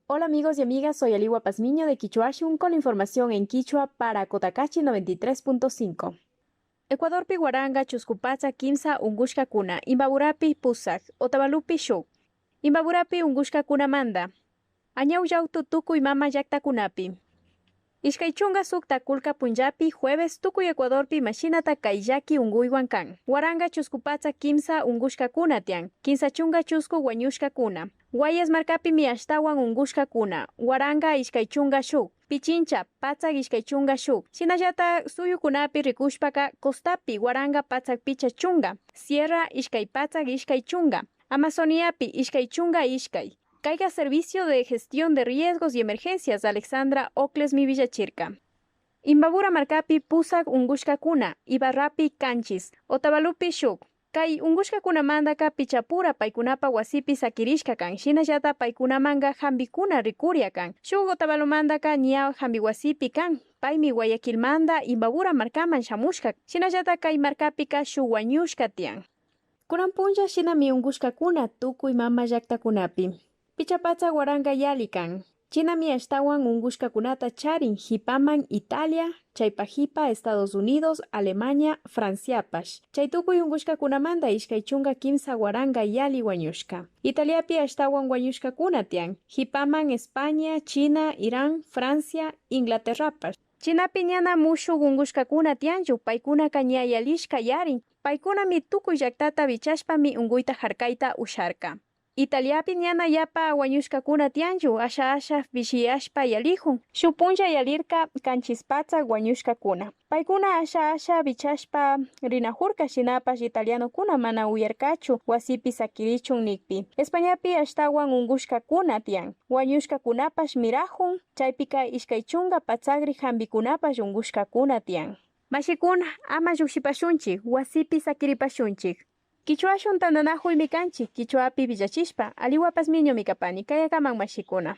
Hola amigos y amigas, soy Aliwa Pazmiño de Quichuashun con la información en Quichua para Cotacachi 93.5. Ecuador pi Guaranga, Chuscupacha, Quimsa, Ungushka Kuna, Imbaburapi, Pusac, Otavalupi, Shuk, Imbaburapi, Ungushka Kuna Manda, Añau Yautu, Tuku y Mama Yakta Kunapi. Ishkaichunga sukta kulka Punjapi, jueves, Tukuy Ecuadorpi, Machinata Kaiyaki, Unguyhuancan. Guaranga, Chuscupacha, Quimsa, Ungushka Kuna Tian, Quinsa Chunga Chusco, Guanyushka Kuna. Guayas marcapi mi ashtawan ungushka kuna, Guaranga ishkaichunga shuk, Pichincha, Patzak ishkaichunga shuk, Shinayata suyukunapi rikushpaka, Costapi, Guaranga Patzak picha chunga, Sierra ishkaipatzak ishkaichunga, Amazoniapi ishkaichunga ishkai. Caiga Servicio de Gestión de Riesgos y Emergencias Alexandra Ocles mi Villachirca. Imbabura marcapi Pusac ungushka kuna, Ibarrapi canchis, Otavalupi shuk. Kay ungushka kunamandaka pichapura paikunapa wasipi sakirishka kan, shinallata paikunamanga hambikuna rikuria kan. Shuk Otavalomandaka ña hambiwasipi kan, paimi Guayaquilmanda Imbabura markaman shamushka, shinallata kay markapika shuk wañushka tian. Kunapunlla shinami ungushka kuna tukuy mama llaktakunapi. Pichapatza Guaranga yali kan. Chinami ashtawan ungushka kunata charin hipaman Italia, chaypajipa Estados Unidos, Alemania, Franciapash. Chaytukuy ungushka kunamanda ishkaichunga Quimsa Guaranga yali wañushka. Italiapi ashtawan wañushka kunatian, hipaman España, China, Irán, Francia, Inglaterrapash. Chinapi ñana mushuk ungushka kunatianchu, paikuna kaña yalishka yarin, paikunami tukuy llaktata bichashpami unguyta harkaita usharka. Italiapi ñana yapa wañushka kuna tianchu, asha vishiyashpa yalihun. Shupunlla yalirka kanchispatza wañushka kuna. Paikuna asha bichashpa rinahurka shinapash italiano kuna mana uyarkachu wasipi sakirichun nikpi. Españapi ashtawan ungushka kuna tian. Wañushka kunapash mirahun, chaypika ishkaichunga patsagri hambikunapash ungushka kuna tian. Mashikuna ama llushipashunchik, wasipi sakiripashunchik. Quichuashun tananahuy mikanchik, Quichuapi villachishpa, Aliwa Pazmiño mikapani, kayakaman mashikuna.